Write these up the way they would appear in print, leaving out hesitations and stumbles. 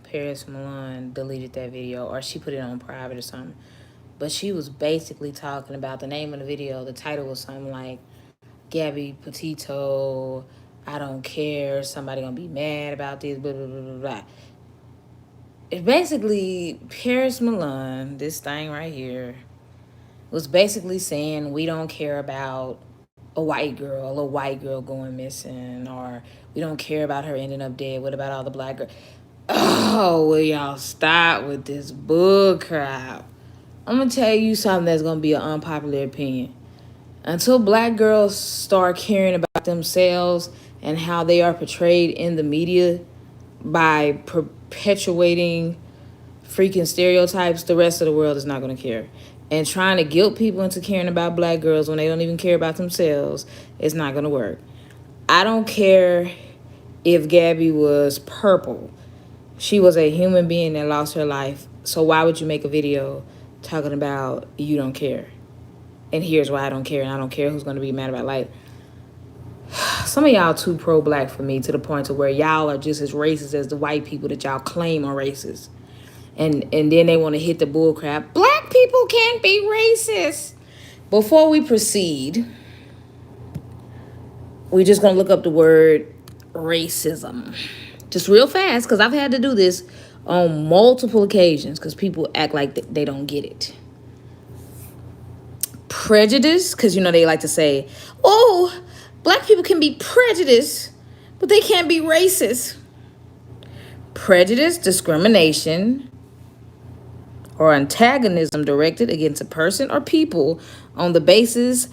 Paris Milan deleted that video, or she put it on private or something. But she was basically talking about the name of the video. The title was something like Gabby Petito, I don't care, somebody gonna be mad about this, blah, blah, blah, blah, blah. It's basically Paris Milan, this thing right here, was basically saying we don't care about a white girl going missing, or we don't care about her ending up dead. What about all the black girls? Oh, will y'all stop with this bull crap? I'm gonna tell you something that's gonna be an unpopular opinion. Until black girls start caring about themselves and how they are portrayed in the media by perpetuating freaking stereotypes, the rest of the world is not going to care. And trying to guilt people into caring about black girls when they don't even care about themselves is not going to work. I don't care if Gabby was purple. She was a human being that lost her life. So why would you make a video talking about you don't care? And here's why I don't care, and I don't care who's going to be mad about. Like, some of y'all too pro-black for me, to the point to where y'all are just as racist as the white people that y'all claim are racist. And then they want to hit the bull crap. Black people can't be racist. Before we proceed, we're just going to look up the word racism. Just real fast, because I've had to do this on multiple occasions because people act like they don't get it. Prejudice, because they like to say, oh, black people can be prejudiced, but they can't be racist. Prejudice, discrimination, or antagonism directed against a person or people on the basis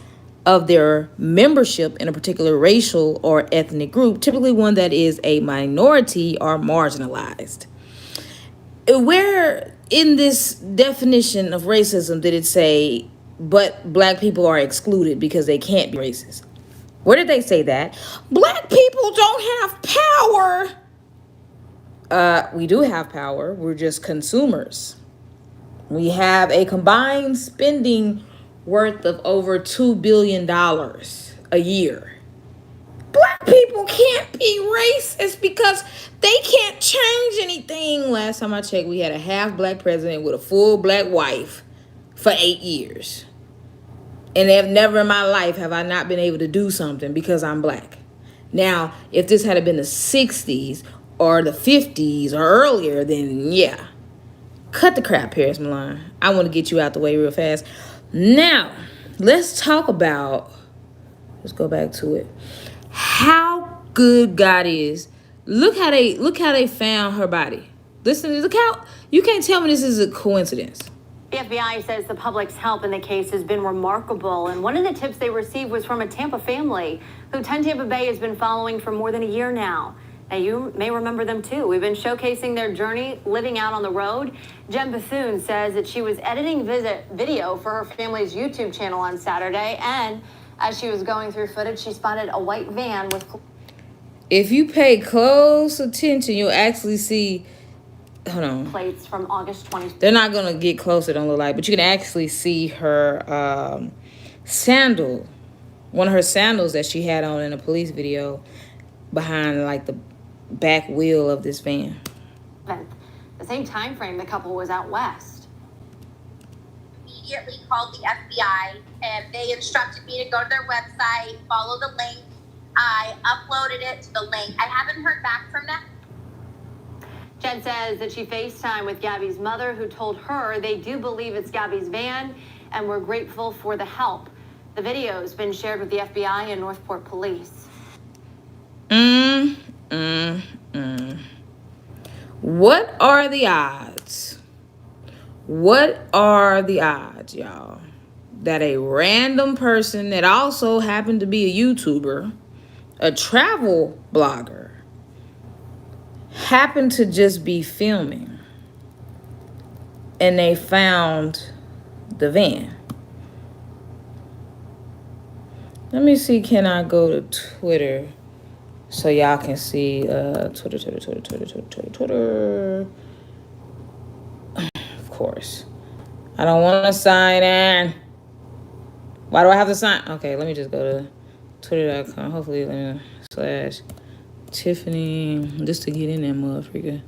of their membership in a particular racial or ethnic group, typically one that is a minority or marginalized. Where in this definition of racism did it say, but black people are excluded because they can't be racist? Where did they say that? Black people don't have power. We do have power. We're just consumers. We have a combined spending worth of over $2 billion a year. Black people can't be racist because they can't change anything. Last time I checked, we had a half black president with a full black wife for 8 years. And never in my life have I not been able to do something because I'm black. Now, if this had been the 60s or the 50s or earlier, then yeah. Cut the crap, Paris Milan. I want to get you out the way real fast. Now, let's talk about, let's go back to it, how good God is. Look how they found her body. Listen, look how, you can't tell me this is a coincidence. The FBI says the public's help in the case has been remarkable, and one of the tips they received was from a Tampa family who 10 Tampa Bay has been following for more than a year now. Now, you may remember them too. We've been showcasing their journey living out on the road. Jen Bethune says that she was editing video for her family's YouTube channel on Saturday, and as she was going through footage, she spotted a white van with... If you pay close attention, you'll actually see... Hold on. Plates from August 20th. They're not going to get close, it don't look like, but you can actually see her sandal. One of her sandals that she had on in a police video behind, like, the back wheel of this van. The same time frame the couple was out west. Immediately called the FBI, and they instructed me to go to their website, follow the link. I uploaded it to the link. I haven't heard back from them. Jen says that she FaceTimed with Gabby's mother, who told her they do believe it's Gabby's van, and we're grateful for the help. The video's been shared with the FBI and Northport Police. What are the odds? What are the odds, y'all, that a random person that also happened to be a YouTuber, a travel blogger, happened to just be filming and they found the van? Let me see, can I go to Twitter so y'all can see Twitter. Of course. I don't want to sign in. Why do I have to sign? Okay, let me just go to twitter.com. Hopefully, / Tiffany, just to get in that motherfucker.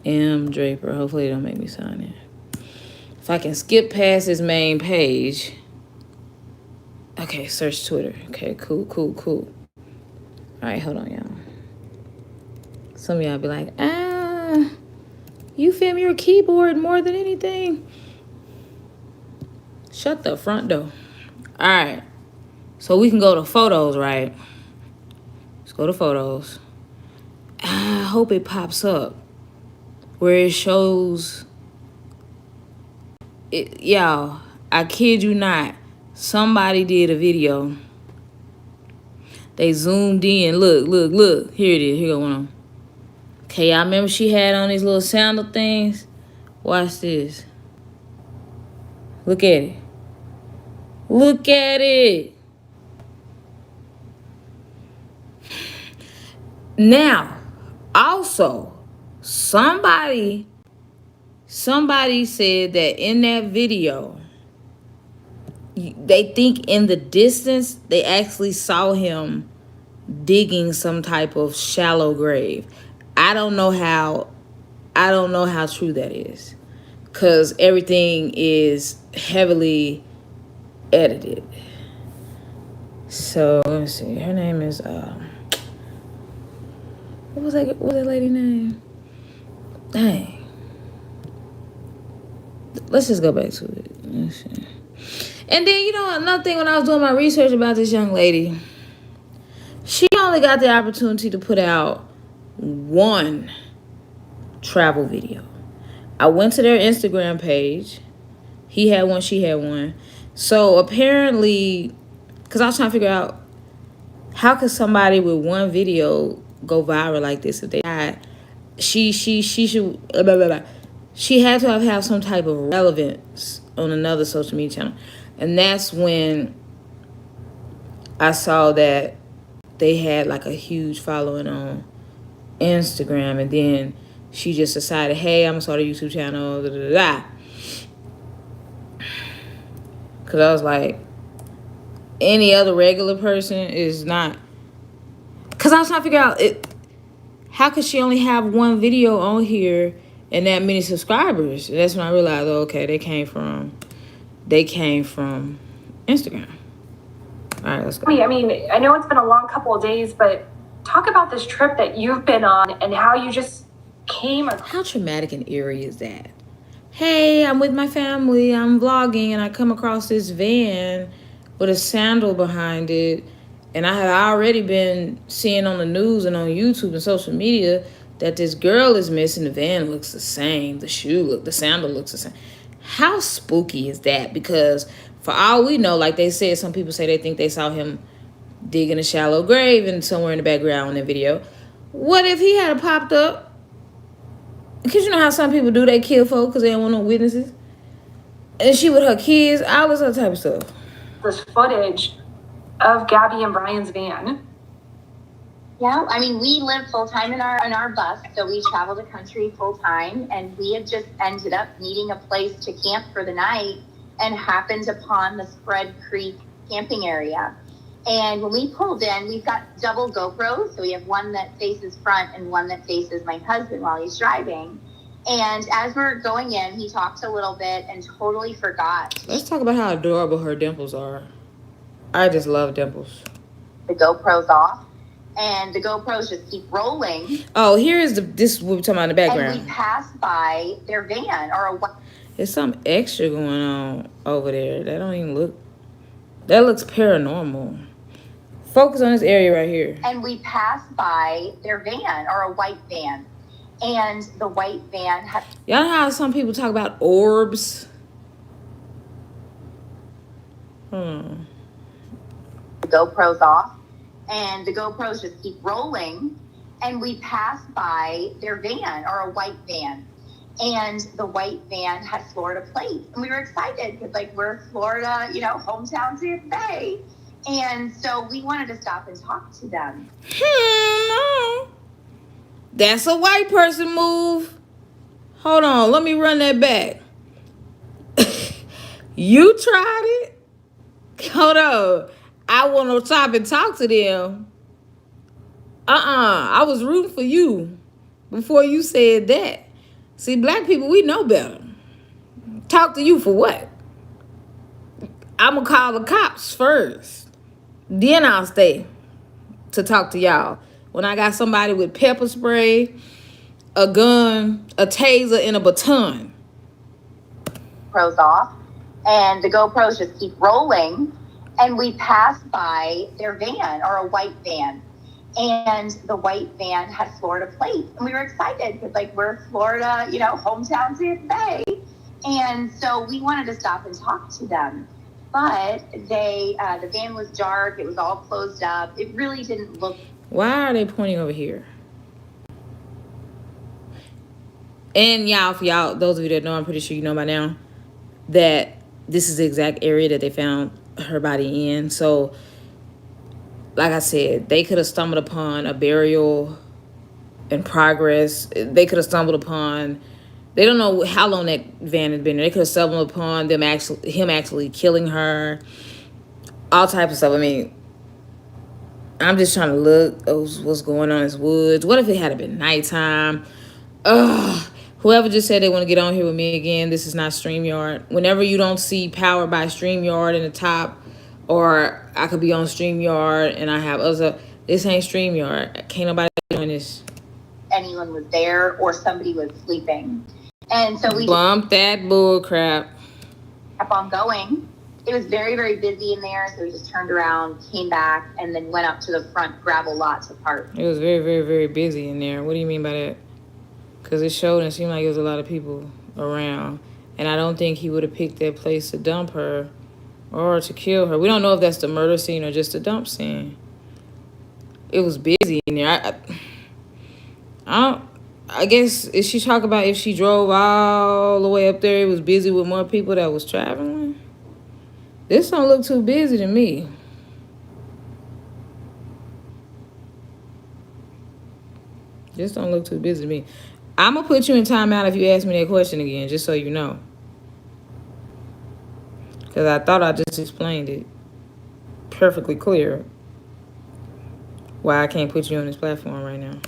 M. Draper. Hopefully, they don't make me sign in. If I can skip past his main page. Okay, search Twitter. Okay, cool. All right, hold on, y'all. Some of y'all be like, you film your keyboard more than anything. Shut the front door. All right. So we can go to photos, right? Let's go to photos. I hope it pops up where it shows it. Y'all, I kid you not. Somebody did a video. They zoomed in. Look. Here it is. Here go one. Okay, y'all remember she had on these little sandal things? Watch this. Look at it. Look at it. Now, also, somebody said that in that video, they think in the distance, they actually saw him digging some type of shallow grave. I don't know how true that is, because everything is heavily edited. So let me see. Her name is what was that lady name? Dang. Let's just go back to it. Let's see. And then, another thing, when I was doing my research about this young lady, she only got the opportunity to put out one travel video. I went to their Instagram page. He had one, she had one. So apparently, because I was trying to figure out, how could somebody with one video go viral like this if they died? She should, blah, blah, blah. She had to have some type of relevance on another social media channel. And that's when I saw that they had like a huge following on Instagram. And then she just decided, hey, I'm going to start a YouTube channel. Because I was like, any other regular person is not. Because I was trying to figure out, how could she only have one video on here and that many subscribers? And that's when I realized, okay, they came from Instagram. All right, let's go. I mean, I know it's been a long couple of days, but talk about this trip that you've been on and how you just came. How traumatic and eerie is that? Hey, I'm with my family, I'm vlogging, and I come across this van with a sandal behind it. And I had already been seeing on the news and on YouTube and social media that this girl is missing. The van looks the same. The sandal looks the same. How spooky is that? Because for all we know, like they said, some people say they think they saw him digging a shallow grave and somewhere in the background in the video. What if he had popped up? Because you know how some people do, they kill folk because they don't want no witnesses. And she with her kids, all this other type of stuff. This footage of Gabby and Brian's van. Yeah, I mean, we live full time in our bus, so we travel the country full time, and we had just ended up needing a place to camp for the night, and happened upon the Spread Creek camping area. And when we pulled in, we've got double GoPros, so we have one that faces front and one that faces my husband while he's driving. And as we're going in, he talked a little bit and totally forgot. Let's talk about how adorable her dimples are. I just love dimples. The GoPro's off, and the GoPros just keep rolling. Oh, this is what we're talking about in the background. And we passed by their van, There's something extra going on over there. That looks paranormal. Focus on this area right here. And we passed by their van, or a white van. And the white van had... Y'all know how some people talk about orbs? The GoPro's off, and the GoPros just keep rolling, and we passed by their van, or a white van, and the white van had Florida plates, and we were excited because we're Florida, hometown Tampa Bay, and so we wanted to stop and talk to them. No. That's a white person move. Hold on, let me run that back. You tried it? Hold on. I want to stop and talk to them. I was rooting for you before you said that. See, black people, we know better. Talk to you for what? I'm going to call the cops first. Then I'll stay to talk to y'all. When I got somebody with pepper spray, a gun, a taser, and a baton. GoPros off, and the GoPros just keep rolling, and we pass by their van, or a white van, and the white van had Florida plates, and we were excited because, like, we're Florida, you know, hometown Tampa Bay, and so we wanted to stop and talk to them, but the van was dark, it was all closed up, it really didn't look. Why are they pointing over here? And y'all, for y'all, those of you that know, I'm pretty sure you know by now, that this is the exact area that they found her body in. So, like I said, they could have stumbled upon a burial in progress. They could have stumbled upon, they don't know how long that van had been there. They could have stumbled upon him actually killing her. All types of stuff. I mean, I'm just trying to look at what's going on in this woods. What if it had been nighttime? Ugh. Whoever just said they want to get on here with me again, this is not StreamYard. Whenever you don't see Powered by StreamYard in the top, or I could be on StreamYard and I have other, this ain't StreamYard. Can't nobody doing this. Anyone was there or somebody was sleeping. And so we Bump that bull crap. Kept on going. It was very, very busy in there, so we just turned around, came back, and then went up to the front gravel lot to park. It was very, very, very busy in there. What do you mean by that? Because it showed and it seemed like there was a lot of people around. And I don't think he would have picked that place to dump her or to kill her. We don't know if that's the murder scene or just the dump scene. It was busy in there. I guess if she talk about if she drove all the way up there, it was busy with more people that was traveling. This don't look too busy to me. This don't look too busy to me. I'm going to put you in timeout if you ask me that question again, just so you know. Because I thought I just explained it perfectly clear why I can't put you on this platform right now.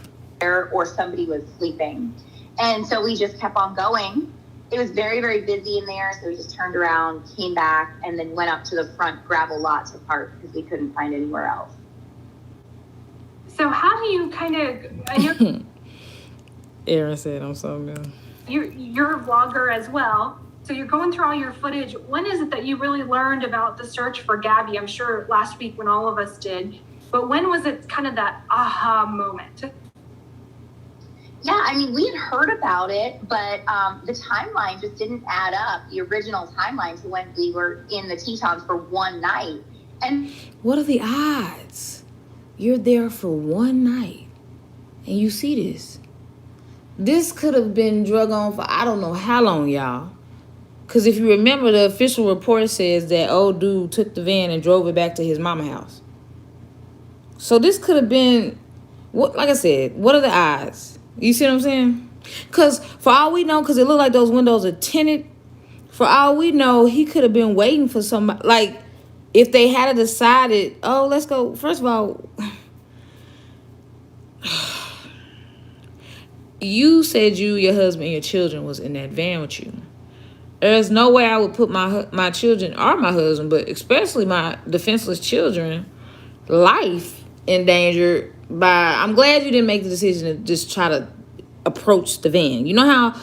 Or somebody was sleeping. And so we just kept on going. It was very, very busy in there, so we just turned around, came back, and then went up to the front gravel lot to park because we couldn't find anywhere else. So how do you kind of... Aaron said I'm so mean. You're a vlogger as well. So you're going through all your footage. When is it that you really learned about the search for Gabby? I'm sure last week when all of us did. But when was it kind of that aha moment? Yeah, I mean, we had heard about it, but the timeline just didn't add up. The original timeline to when we were in the Tetons for one night. And what are the odds? You're there for one night and you see this. This could have been drug on for I don't know how long, y'all. Because if you remember, the official report says that old dude took the van and drove it back to his mama house. So this could have been, like I said, what are the odds? You see what I'm saying? Because for all we know, because it looked like those windows are tinted, for all we know, he could have been waiting for somebody. Like, if they had decided, oh, let's go. First of all, you said you, your husband, and your children was in that van with you. There's no way I would put my children or my husband, but especially my defenseless children, life in danger by, I'm glad you didn't make the decision to just try to approach the van. You know how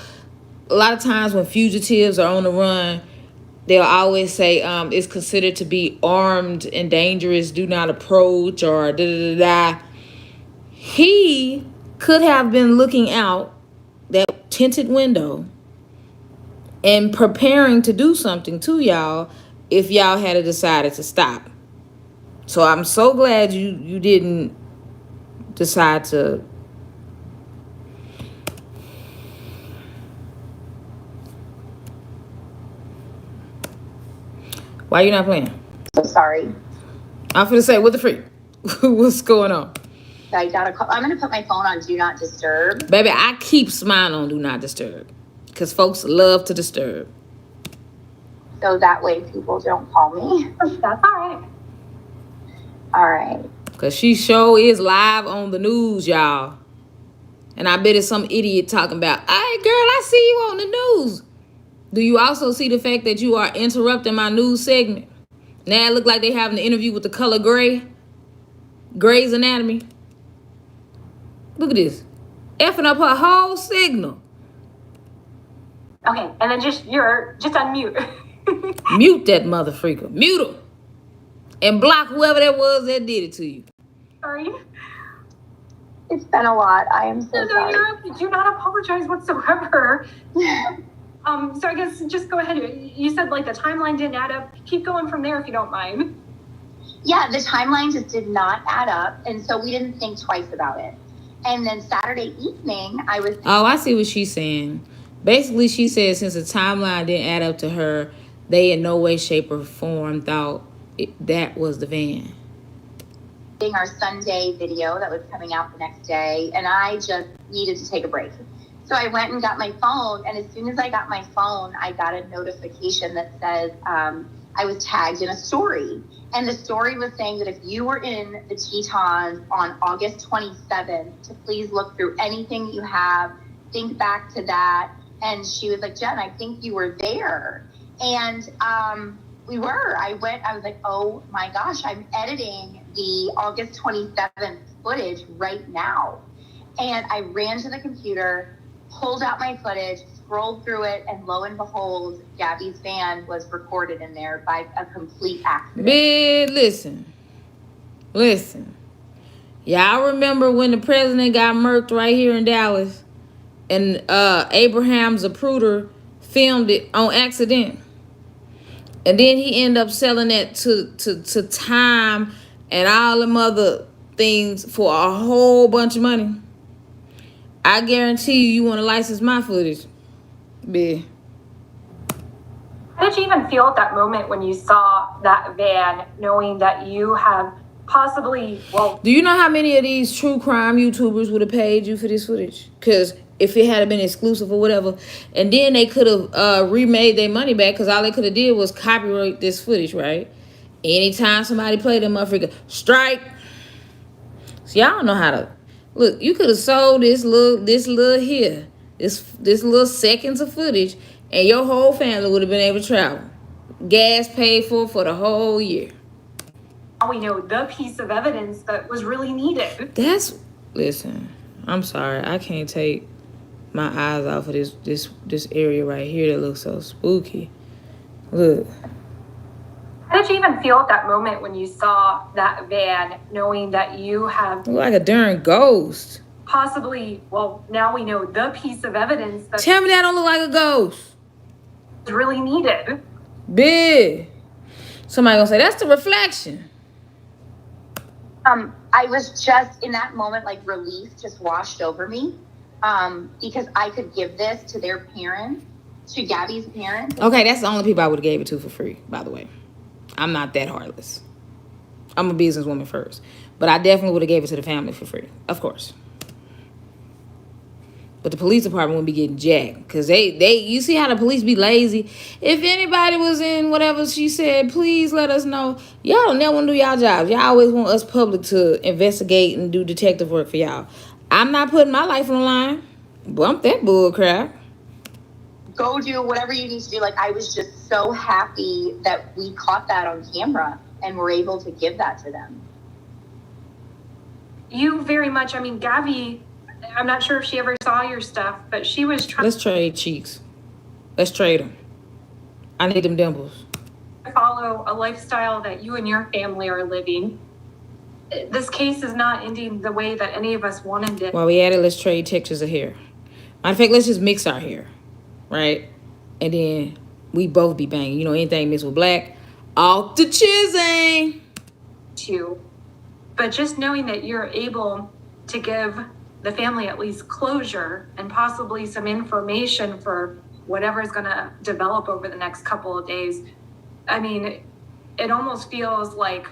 a lot of times when fugitives are on the run, they'll always say it's considered to be armed and dangerous, do not approach, or da-da-da-da. He could have been looking out that tinted window and preparing to do something to y'all if y'all had decided to stop. So I'm so glad you didn't decide to. Why you not playing? I'm sorry. I'm finna say, what the freak? What's going on? I got a call. I'm going to put my phone on Do Not Disturb. Baby, I keep mine on Do Not Disturb. Because folks love to disturb. So that way people don't call me. That's all right. All right. Because she show is live on the news, y'all. And I bet it's some idiot talking about, hey, girl, I see you on the news. Do you also see the fact that you are interrupting my news segment? Now it look like they having an interview with the color gray. Grey's Anatomy. Look at this. Effing up her whole signal. Okay, and then just unmute. Mute that mother freaker. Mute him. And block whoever that was that did it to you. Sorry. It's been a lot. I am so sorry. You do not apologize whatsoever. So I guess just go ahead. You said like the timeline didn't add up. Keep going from there if you don't mind. Yeah, the timeline just did not add up, and so we didn't think twice about it. And then Saturday evening, I was... Oh, I see what she's saying. Basically, she said since the timeline didn't add up to her, they in no way, shape, or form thought that was the van. Our Sunday video that was coming out the next day, and I just needed to take a break. So I went and got my phone, and as soon as I got my phone, I got a notification that says I was tagged in a story. And the story was saying that if you were in the Tetons on August 27th, to please look through anything that you have, think back to that. And she was like, Jen, I think you were there. And we were. I was like, oh my gosh, I'm editing the August 27th footage right now. And I ran to the computer, pulled out my footage, scrolled through it, and lo and behold, Gabby's van was recorded in there by a complete accident. Man, listen. Y'all remember when the president got murked right here in Dallas, and Abraham Zapruder filmed it on accident, and then he ended up selling that to Time and all them other things for a whole bunch of money. I guarantee you want to license my footage. Yeah. How did you even feel at that moment when you saw that van, knowing that you have possibly, do you know how many of these true crime YouTubers would have paid you for this footage? Because if it had been exclusive or whatever, and then they could have remade their money back, because all they could have did was copyright this footage, right? Anytime somebody played them motherfucker, strike. So y'all don't know how to look. You could have sold this little here, this little seconds of footage, and your whole family would have been able to travel. Gas paid for the whole year. Now we know the piece of evidence that was really needed. Listen, I'm sorry, I can't take my eyes off of this area right here that looks so spooky. Look. How did you even feel at that moment when you saw that van, knowing that you have Look like a darn ghost. Possibly, now we know the piece of evidence that Tell me that don't look like a ghost. is really needed. Big. Somebody gonna say that's the reflection. I was just in that moment, like relief just washed over me, because I could give this to their parents, to Gabby's parents. Okay, that's the only people I would have gave it to for free, by the way. I'm not that heartless. I'm a businesswoman first. But I definitely would have gave it to the family for free. Of course. But the police department wouldn't be getting jacked. Because you see how the police be lazy? If anybody was in whatever she said, please let us know. Y'all don't never want to do y'all jobs. Y'all always want us public to investigate and do detective work for y'all. I'm not putting my life on the line. Bump that bull crap. Go do whatever you need to do. Like, I was just so happy that we caught that on camera and were able to give that to them. You very much, Gabby, I'm not sure if she ever saw your stuff, but she was trying Let's trade cheeks. Let's trade them. I need them dimples. to follow a lifestyle that you and your family are living. This case is not ending the way that any of us wanted it. While we at it, let's trade textures of hair. Matter of fact, let's just mix our hair. Right? And then we both be banging. You know, anything mixed with black, off the chisel. But just knowing that you're able to give the family at least closure and possibly some information for whatever is going to develop over the next couple of days. It almost feels like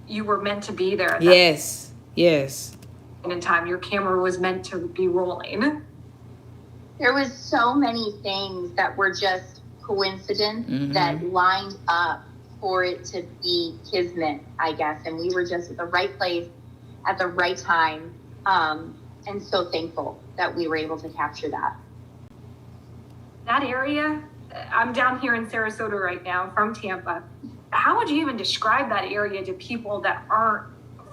you were meant to be there. Yes. In time, your camera was meant to be rolling. There was so many things that were just coincidence that lined up for it to be kismet, I guess. And we were just at the right place at the right time and so thankful that we were able to capture that. That area, I'm down here in Sarasota right now from Tampa. How would you even describe that area to people that aren't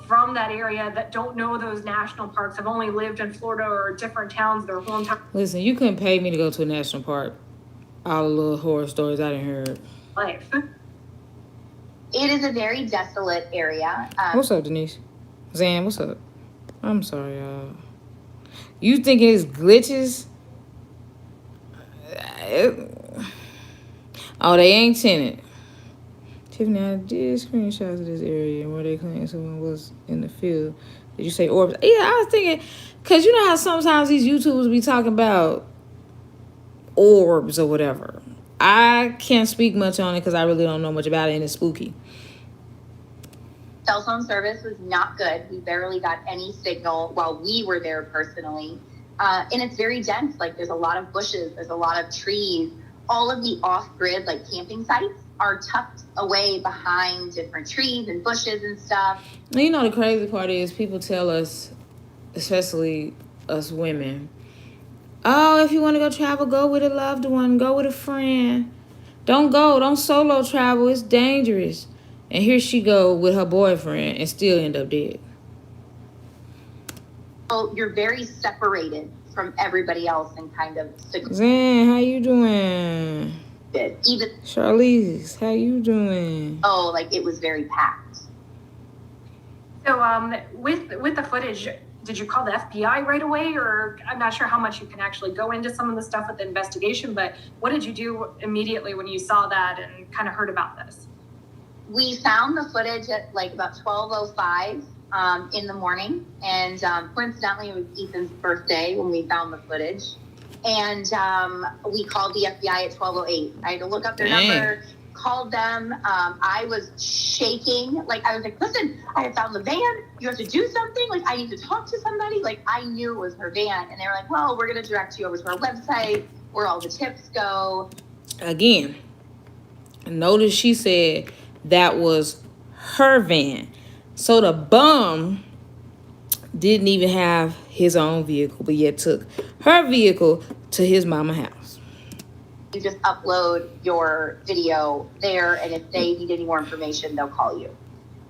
from that area, that don't know those national parks, have only lived in Florida or different towns their whole entire Listen, you couldn't pay me to go to a national park. All the little horror stories I didn't hear. life? It is a very desolate area. What's up, Denise? Zan, what's up? I'm sorry, y'all. You thinking it's glitches? Oh, they ain't tenant. Tiffany, I did screenshots of this area where they claim someone was in the field. Did you say orbs? Yeah, I was thinking, because you know how sometimes these YouTubers be talking about orbs or whatever. I can't speak much on it because I really don't know much about it, and it's spooky. Cell phone service was not good. We barely got any signal while we were there personally. And it's very dense. Like, there's a lot of bushes, there's a lot of trees. All of the off-grid, like, camping sites are tucked away behind different trees and bushes and stuff. You know, the crazy part is people tell us, especially us women, oh, if you want to go travel, go with a loved one, go with a friend. Don't solo travel, it's dangerous. And here she go with her boyfriend and still end up dead. So you're very separated from everybody else and kind of Zan, how you doing? even Charlize, how you doing? like it was very packed. So with the footage, did you call the FBI right away? Or I'm not sure how much you can actually go into some of the stuff with the investigation, but what did you do immediately when you saw that and kind of heard about this? We found the footage at like about 12:05 in the morning, and coincidentally it was Ethan's birthday when we found the footage, and we called the FBI at 12:08. I had to look up their number, called them. I was shaking. Like, I was like, listen, I have found the van. You have to do something. Like, I need to talk to somebody. Like, I knew it was her van. And they were like, well, we're going to direct you over to our website where all the tips go. Again, notice she said that was her van. So the bum didn't even have his own vehicle, but yet took her vehicle to his mama's house. You just upload your video there, and if they need any more information, they'll call you.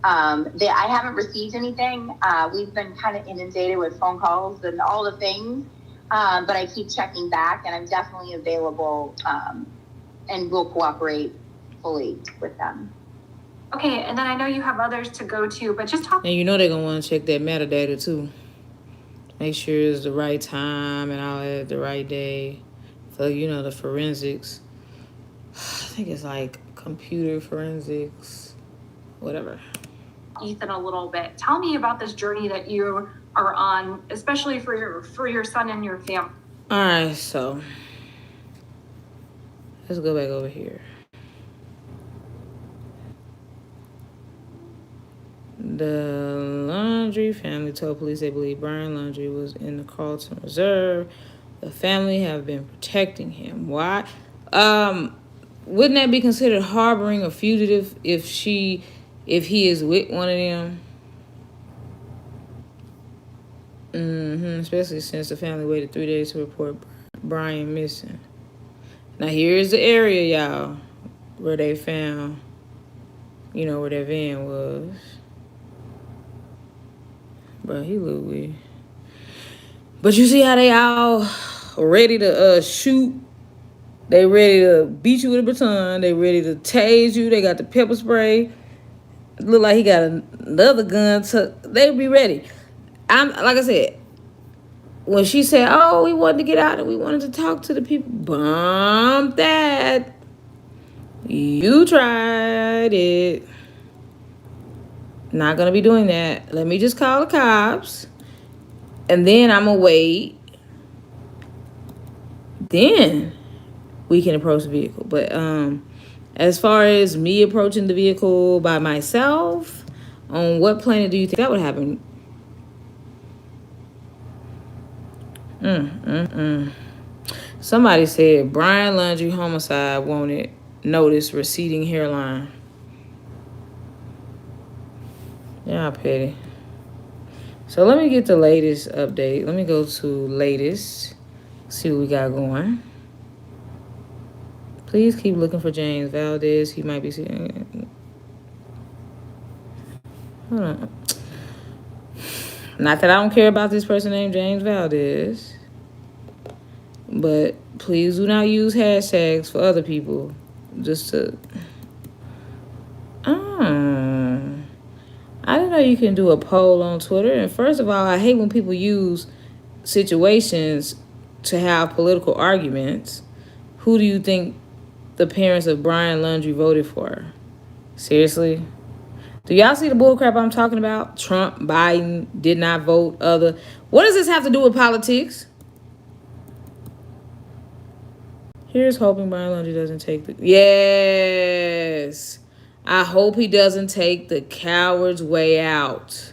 I haven't received anything. We've been kind of inundated with phone calls and all the things, but I keep checking back, and I'm definitely available and will cooperate fully with them. Okay, and then I know you have others to go to, but just talk. And you know they're going to want to check that metadata too. Make sure it's the right time and all that, the right day. So, you know, the forensics. I think it's like computer forensics, whatever. Ethan a little bit. Tell me about this journey that you are on, especially for your son and your family. All right, so let's go back over here. The Laundrie family told police they believe Brian Laundrie was in the Carlton Reserve. The family have been protecting him. Why? Wouldn't that be considered harboring a fugitive if he is with one of them? Especially since the family waited 3 days to report Brian missing. Now here's the area, y'all, where they found, you know, where that van was. Bro, he look weird. But you see how they all ready to shoot. They ready to beat you with a baton. They ready to tase you. They got the pepper spray. Look like he got another gun. They be ready. Like I said, when she said, oh, we wanted to get out and we wanted to talk to the people. Bump that. You tried it. Not going to be doing that. Let me just call the cops. And then I'm going to wait. Then we can approach the vehicle. But as far as me approaching the vehicle by myself, on what planet do you think that would happen? Somebody said Brian Laundrie homicide wanted, notice receding hairline. Yeah, petty. So let me get the latest update. Let me go to latest. See what we got going. Please keep looking for James Valdez. He might be seeing. Hold on. Not that I don't care about this person named James Valdez, but please do not use hashtags for other people. Just to. I didn't know you can do a poll on Twitter. And first of all, I hate when people use situations to have political arguments. Who do you think the parents of Brian Laundrie voted for? Seriously? Do y'all see the bullcrap I'm talking about? Trump, Biden, did not vote, other. What does this have to do with politics? Here's hoping Brian Laundrie doesn't take the... Yes. I hope he doesn't take the coward's way out.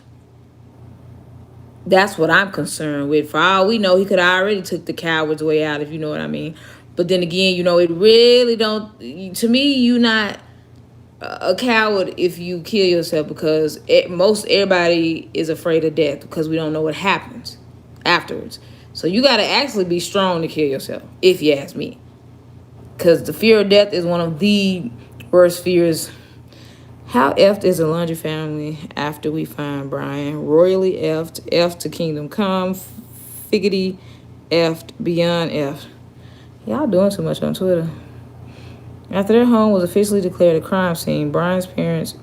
That's what I'm concerned with. For all we know, he could have already took the coward's way out, if you know what I mean. But then again, you know, it really don't... To me, you not a coward if you kill yourself, because most everybody is afraid of death because we don't know what happens afterwards. So you got to actually be strong to kill yourself, if you ask me. Because the fear of death is one of the worst fears. How effed is the Laundrie family after we find Brian? Royally effed, effed to kingdom come, figgity effed, beyond effed. Y'all doing too much on Twitter. After their home was officially declared a crime scene, Brian's parents,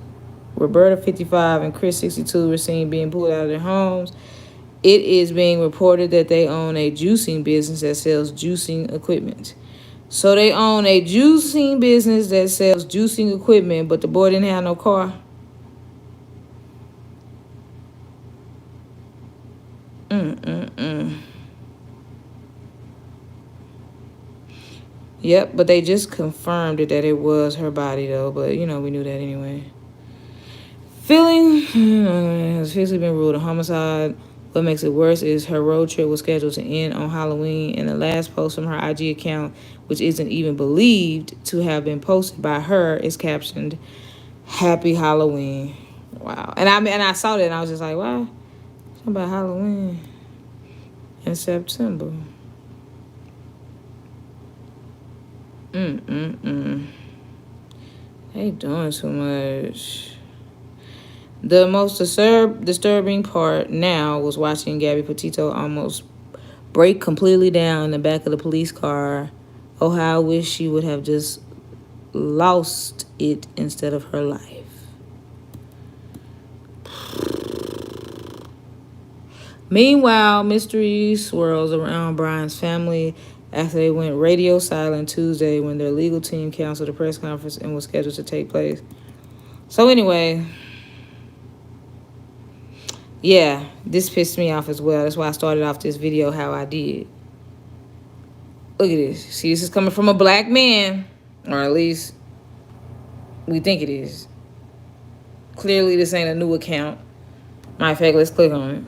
Roberta, 55, and Chris, 62, were seen being pulled out of their homes. It is being reported that they own a juicing business that sells juicing equipment. So they own a juicing business that sells juicing equipment, but the boy didn't have no car. Yep, but they just confirmed it that it was her body, though. But, you know, we knew that anyway. Feeling has officially been ruled a homicide. What makes it worse is her road trip was scheduled to end on Halloween, and the last post from her IG account, which isn't even believed to have been posted by her, is captioned, "Happy Halloween." Wow. And I saw that and I was just like, wow, something about Halloween in September. They doing too much. The most disturbing part now was watching Gabby Petito almost break completely down in the back of the police car. Oh, how I wish she would have just lost it instead of her life. Meanwhile, mystery swirls around Brian's family after they went radio silent Tuesday when their legal team canceled a press conference and was scheduled to take place. So anyway, yeah, this pissed me off as well. That's why I started off this video how I did. Look at this. See, this is coming from a black man, or at least we think it is. Clearly, this ain't a new account. Matter of fact, let's click on it.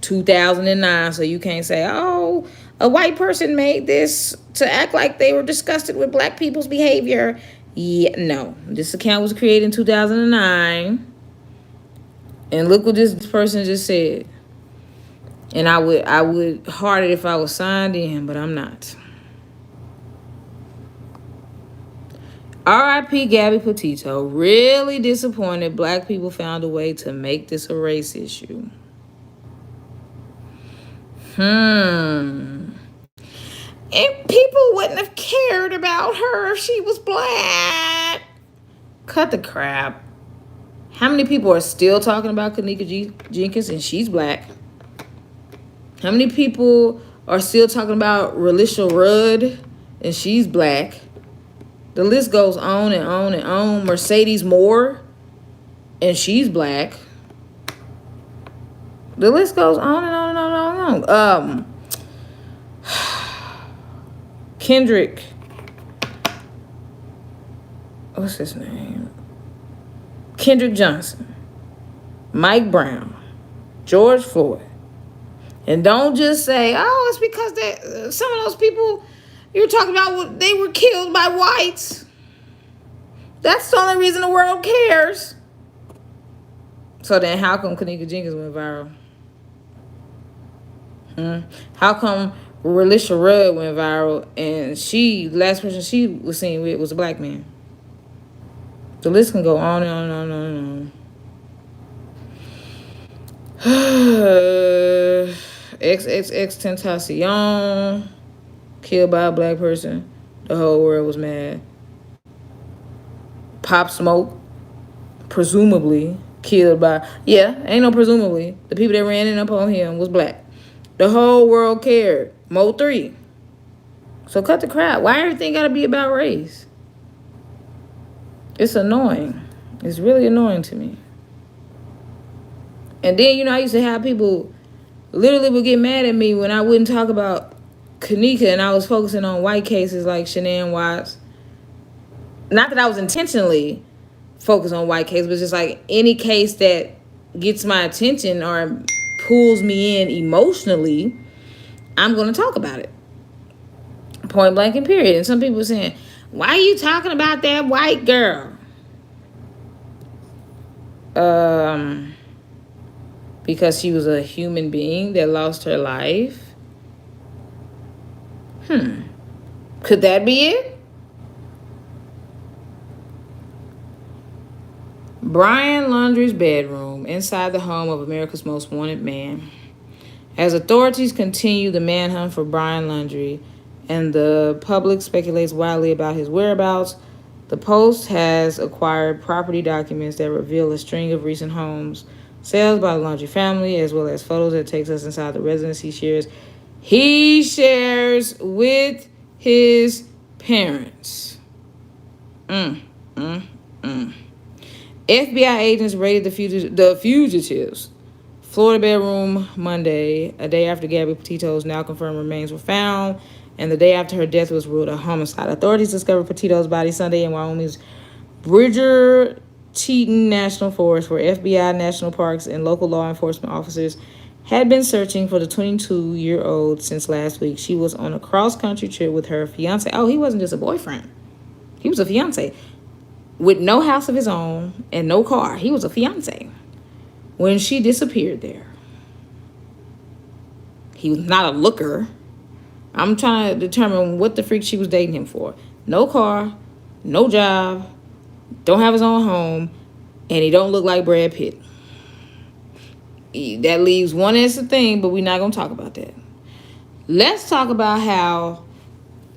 2009, so you can't say, oh, a white person made this to act like they were disgusted with black people's behavior. Yeah, no. This account was created in 2009. And look what this person just said. And I would heart it if I was signed in, but I'm not. R.I.P. Gabby Petito. Really disappointed black people found a way to make this a race issue. And people wouldn't have cared about her if she was black. Cut the crap. How many people are still talking about Kanika Jenkins and she's black? How many people are still talking about Relisha Rudd and she's black? The list goes on and on and on. Mercedes Moore and she's black. The list goes on and on and on and on. Kendrick. What's his name? Kendrick Johnson. Mike Brown. George Floyd. And don't just say, oh, it's because some of those people you're talking about, they were killed by whites. That's the only reason the world cares. So then how come Kanika Jenkins went viral? How come Relisha Rudd went viral and last person she was seen with was a black man? The list can go on and on and on and on. XXX Tentacion killed by a black person. The whole world was mad. Pop Smoke, presumably killed by, ain't no presumably. The people that ran in up on him was black. The whole world cared. Mo 3. So cut the crap. Why everything gotta be about race? It's annoying. It's really annoying to me. And then, I used to have people literally would get mad at me when I wouldn't talk about Kanika and I was focusing on white cases like Shanann Watts. Not that I was intentionally focused on white cases, but just like any case that gets my attention or pulls me in emotionally, I'm going to talk about it. Point blank and period. And some people saying, why are you talking about that white girl? Because she was a human being that lost her life. Could that be it? Brian Laundrie's bedroom inside the home of America's Most Wanted Man. As authorities continue the manhunt for Brian Laundrie and the public speculates wildly about his whereabouts, the Post has acquired property documents that reveal a string of recent homes sales by the Laundrie family, as well as photos that takes us inside the residence he shares with his parents. FBI agents raided the fugitives' Florida bedroom Monday, a day after Gabby Petito's now confirmed remains were found, and the day after her death was ruled a homicide. Authorities discovered Petito's body Sunday in Wyoming's Bridger Teton National Forest, where FBI, national parks, and local law enforcement officers had been searching for the 22-year-old since last week. She was on a cross-country trip with her fiance. Oh, he wasn't just a boyfriend. He was a fiance with no house of his own and no car. He was a fiance when she disappeared there. He was not a looker. I'm trying to determine what the freak she was dating him for. No car, no job, don't have his own home, and he don't look like Brad Pitt. That leaves one extra thing, but we're not going to talk about that. Let's talk about how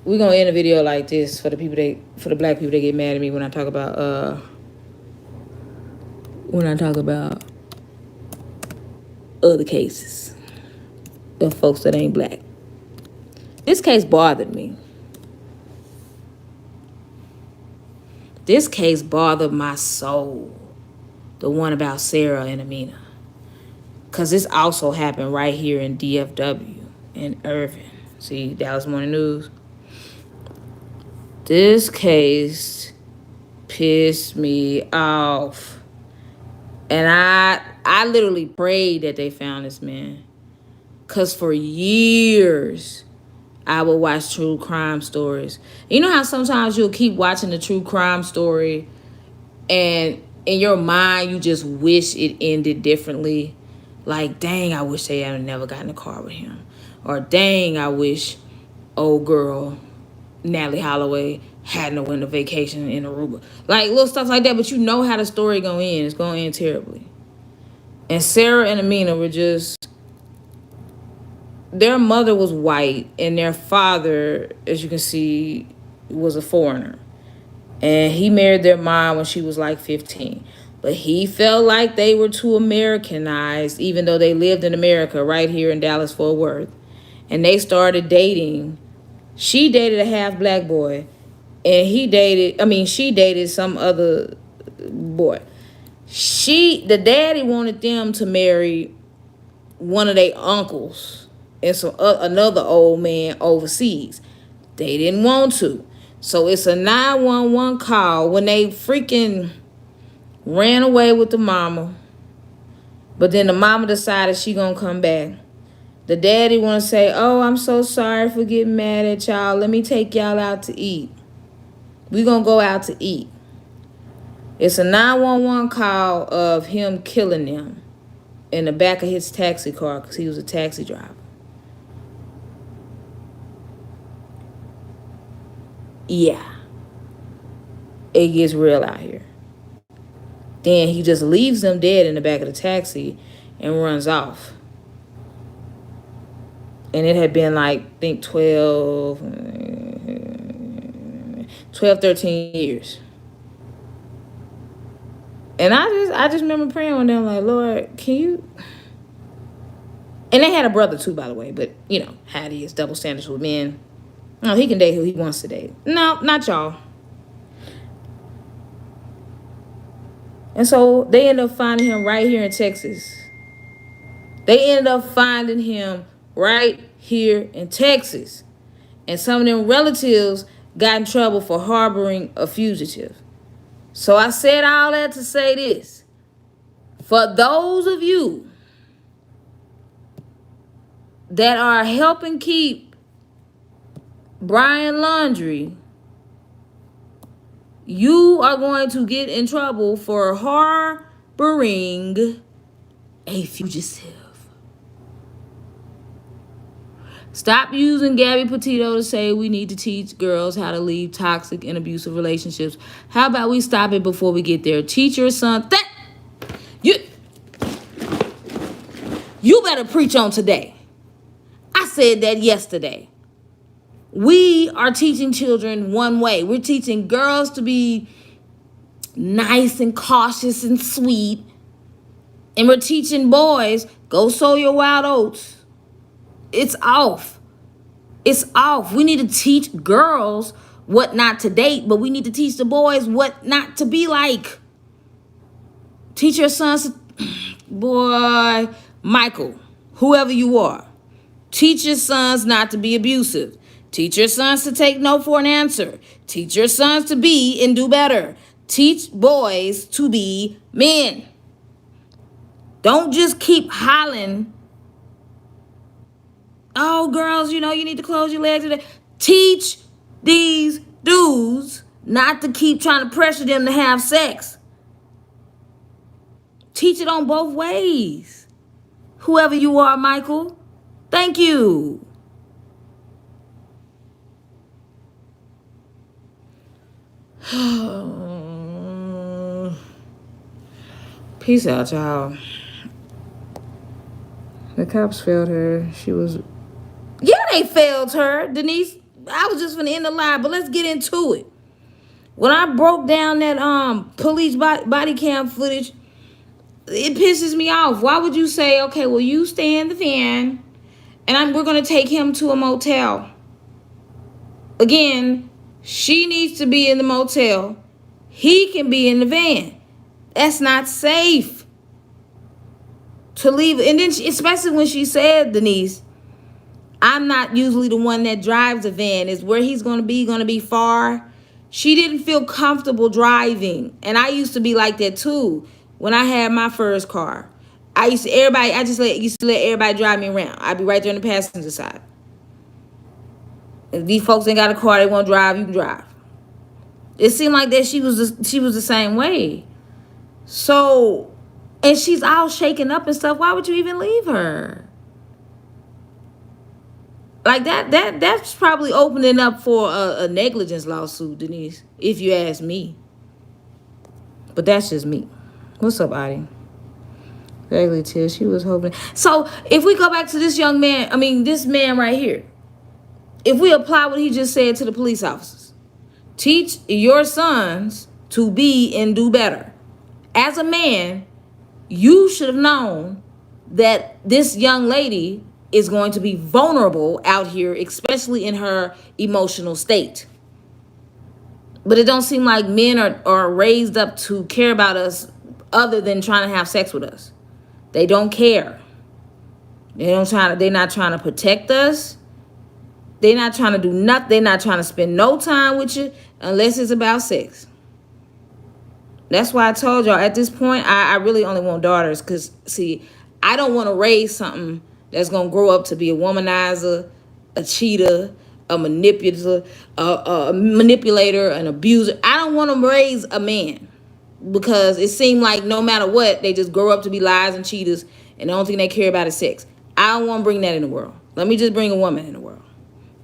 we're going to end a video like this for the black people that get mad at me when I talk about other cases of folks that ain't black. This case bothered me. This case bothered my soul. The one about Sarah and Amina. Because this also happened right here in DFW, in Irving. See, Dallas Morning News. This case pissed me off. And I literally prayed that they found this man. Because for years, I would watch true crime stories. You know how sometimes you'll keep watching the true crime story and in your mind you just wish it ended differently? Like, dang, I wish they had never gotten in a car with him. Or dang, I wish old girl Natalie Holloway hadn't went on vacation in Aruba. Like, little stuff like that, but you know how the story gonna end. It's gonna end terribly. And Sarah and Amina were just... Their mother was white, and their father, as you can see, was a foreigner. And he married their mom when she was like 15. But he felt like they were too Americanized, even though they lived in America right here in Dallas-Fort Worth. And they started dating. She dated a half-black boy, and she dated some other boy. The daddy wanted them to marry one of their uncles and another old man overseas. They didn't want to. So it's a 911 call when they freaking ran away with the mama. But then the mama decided she gonna come back. The daddy want to say, oh, I'm so sorry for getting mad at y'all. Let me take y'all out to eat. We gonna go out to eat. It's a 911 call of him killing them in the back of his taxi car because he was a taxi driver. Yeah, it gets real out here. Then he just leaves them dead in the back of the taxi and runs off. And it had been like, I think 13 years. And I just remember praying one day, I'm like, Lord, can you? And they had a brother too, by the way. But, you know, how it is, double standards with men. No, he can date who he wants to date. No, not y'all. And so they ended up finding him right here in Texas. They ended up finding him right here in Texas. And some of them relatives got in trouble for harboring a fugitive. So I said all that to say this. For those of you that are helping keep Brian Laundrie, you are going to get in trouble for harboring a fugitive. Stop using Gabby Petito to say we need to teach girls how to leave toxic and abusive relationships. How about we stop it before we get there? Teach your son that you better preach on today. I said that yesterday. We are teaching children one way. We're teaching girls to be nice and cautious and sweet. And we're teaching boys, go sow your wild oats. It's off. It's off. We need to teach girls what not to date, but we need to teach the boys what not to be like. Teach your sons, boy, Michael, whoever you are. Teach your sons not to be abusive. Teach your sons to take no for an answer. Teach your sons to be and do better. Teach boys to be men. Don't just keep hollering, oh, girls, you know, you need to close your legs today. Teach these dudes not to keep trying to pressure them to have sex. Teach it on both ways. Whoever you are, Michael, thank you. Peace out, y'all. The cops failed her. Yeah, they failed her, Denise. I was just gonna end the lie, but let's get into it. When I broke down that police body cam footage, it pisses me off. Why would you say, okay, well, you stay in the van, and we're gonna take him to a motel? Again, she needs to be in the motel. He can be in the van. That's not safe to leave. And then, especially when she said, Denise, I'm not usually the one that drives a van. Is where he's going to be far? She didn't feel comfortable driving. And I used to be like that too when I had my first car. I used to let everybody drive me around. I'd be right there on the passenger side. If these folks ain't got a car, they want to drive, you can drive. It seemed like that she was the same way. So, and she's all shaken up and stuff. Why would you even leave her? Like that's probably opening up for a negligence lawsuit, Denise, if you ask me. But that's just me. What's up, Audie? Vaguely, Tiff, she was hoping. So if we go back to this this man right here, if we apply what he just said to the police officers, teach your sons to be and do better. As a man, you should have known that this young lady is going to be vulnerable out here, especially in her emotional state. But it don't seem like men are raised up to care about us other than trying to have sex with us. They don't care. They're not trying to protect us. They're not trying to do nothing. They're not trying to spend no time with you unless it's about sex. That's why I told y'all at this point, I really only want daughters because, see, I don't want to raise something that's going to grow up to be a womanizer, a cheater, a manipulator, an abuser. I don't want to raise a man because it seemed like no matter what, they just grow up to be liars and cheaters and the only thing they care about is sex. I don't want to bring that in the world. Let me just bring a woman in the world.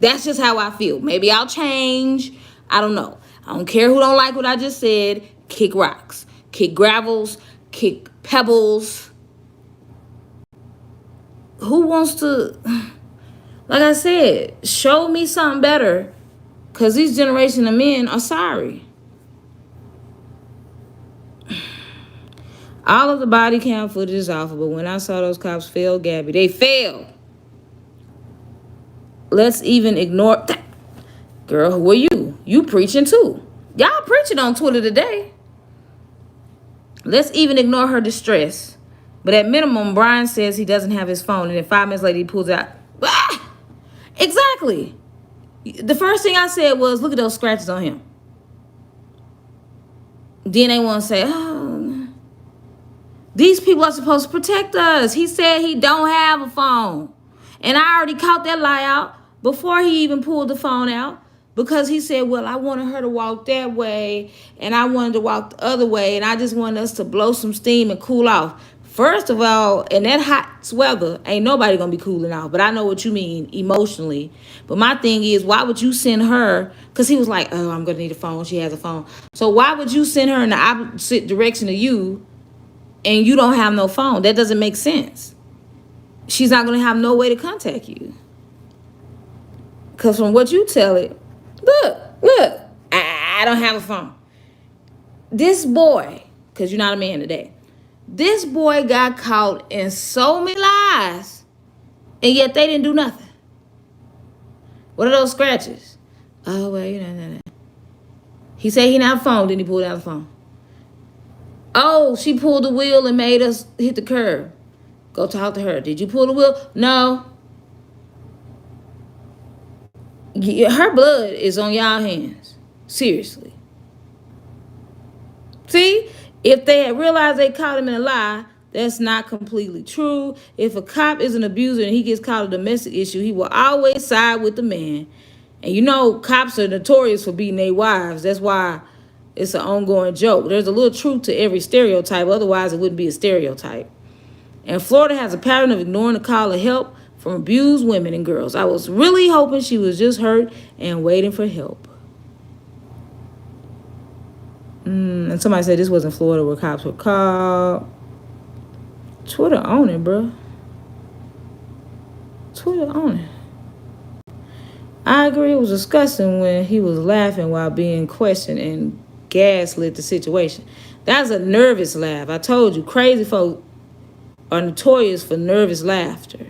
That's just how I feel. Maybe I'll change. I don't know. I don't care who don't like what I just said. Kick rocks, kick gravels, kick pebbles. Who wants to, like I said, show me something better, because these generation of men are sorry. All of the body cam footage is awful, but when I saw those cops fail Gabby, they failed. Let's even ignore that. Girl, who are you? You preaching too. Y'all preaching on Twitter today. Let's even ignore her distress. But at minimum, Brian says he doesn't have his phone, and then 5 minutes later he pulls out. Ah! Exactly. The first thing I said was, look at those scratches on him. Then they want to say, oh, these people are supposed to protect us. He said he don't have a phone. And I already caught that lie out before he even pulled the phone out, because he said, well, I wanted her to walk that way and I wanted to walk the other way, and I just wanted us to blow some steam and cool off. First of all, in that hot weather, ain't nobody gonna be cooling off. But I know what you mean emotionally. But my thing is, why would you send her? Because he was like, oh, I'm gonna need a phone. She has a phone. So why would you send her in the opposite direction of you and you don't have no phone? That doesn't make sense. She's not gonna have no way to contact you. Because from what you tell it, look, I don't have a phone. This boy, because you're not a man today, this boy got caught in so many lies, and yet they didn't do nothing. What are those scratches? Oh, well, no. He said he didn't have a phone, then he pulled out the phone. Oh, she pulled the wheel and made us hit the curb. Go talk to her. Did you pull the wheel? No. Her blood is on y'all hands. Seriously. See? If they had realized they caught him in a lie, that's not completely true. If a cop is an abuser and he gets caught a domestic issue, he will always side with the man. And you know, cops are notorious for beating their wives. That's why it's an ongoing joke. There's a little truth to every stereotype. Otherwise, it wouldn't be a stereotype. And Florida has a pattern of ignoring the call of help from abused women and girls. I was really hoping she was just hurt and waiting for help. And somebody said this wasn't Florida where cops were called. Twitter on it, bro. Twitter on it. I agree, it was disgusting when he was laughing while being questioned and gaslit the situation. That's a nervous laugh. I told you, crazy folk are notorious for nervous laughter.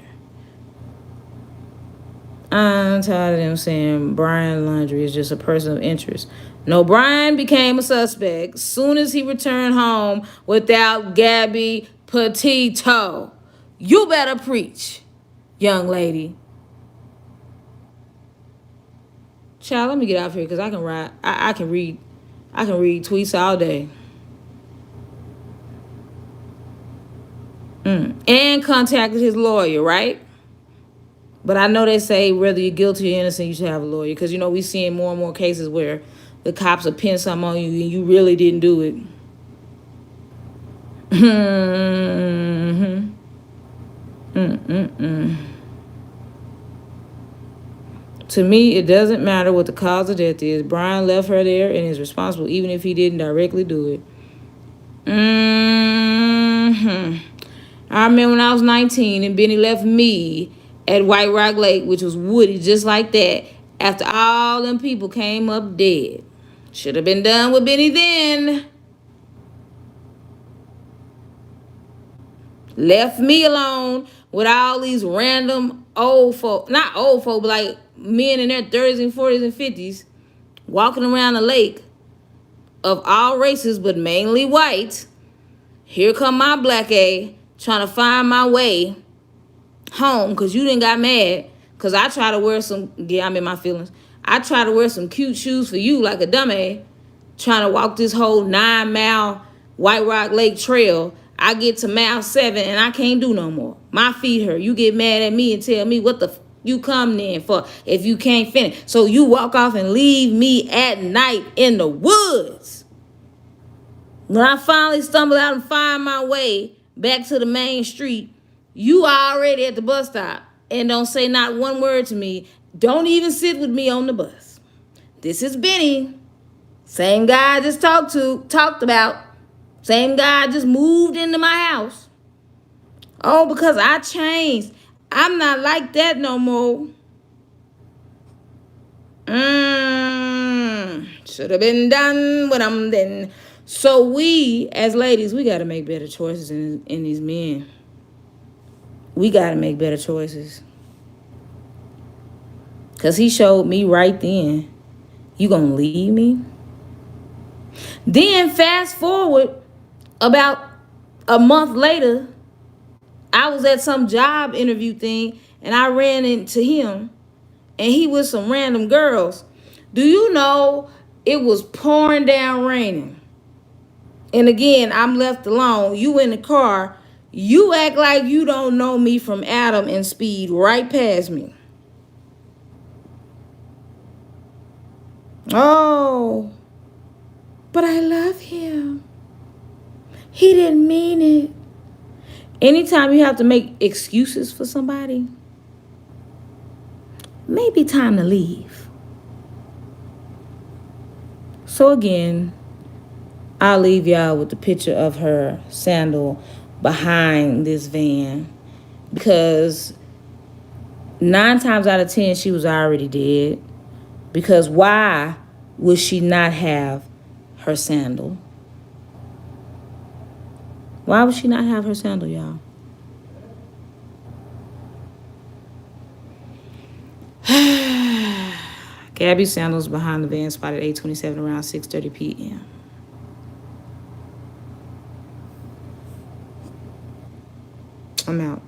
I'm tired of them saying Brian Laundrie is just a person of interest. No, Brian became a suspect soon as he returned home without Gabby Petito. You better preach, young lady. Child, let me get out of here because I can ride. I can read tweets all day. And contacted his lawyer, right? But I know they say whether you're guilty or innocent, you should have a lawyer. Because, you know, we're seeing more and more cases where the cops will pin something on you and you really didn't do it. To me, it doesn't matter what the cause of death is. Brian left her there and is responsible even if he didn't directly do it. I remember when I was 19 and Benny left me at White Rock Lake, which was woody just like that, after all them people came up dead. Should have been done with Benny then. Left me alone with all these random old folk, not old folk, but like men in their 30s and 40s and 50s walking around the lake of all races, but mainly white. Here come my black A trying to find my way home because you didn't got mad because I try to wear some, yeah, I'm in my feelings. I try to wear some cute shoes for you like a dummy trying to walk this whole 9-mile White Rock Lake trail. I get to mile 7 and I can't do no more. My feet hurt. You get mad at me and tell me what the you come in for if you can't finish. So you walk off and leave me at night in the woods. When I finally stumble out and find my way back to the main street, you already at the bus stop and don't say not one word to me. Don't even sit with me on the bus. This is Benny. Same guy I just talked about. Same guy just moved into my house. Oh, because I changed. I'm not like that no more. Should have been done when I'm then. So we, as ladies, we got to make better choices in these men. We got to make better choices. Because he showed me right then, you going to leave me? Then fast forward about a month later, I was at some job interview thing and I ran into him and he was some random girls. Do you know it was pouring down raining? And again, I'm left alone. You in the car. You act like you don't know me from Adam and speed right past me. Oh, but I love him. He didn't mean it. Anytime you have to make excuses for somebody, maybe time to leave. So again, I'll leave y'all with the picture of her sandal behind this van, because 9 times out of 10 she was already dead. Because why would she not have her sandal? Why would she not have her sandal, y'all? Gabby's sandals behind the van, spotted 8:27 around 6:30 p.m. I'm out.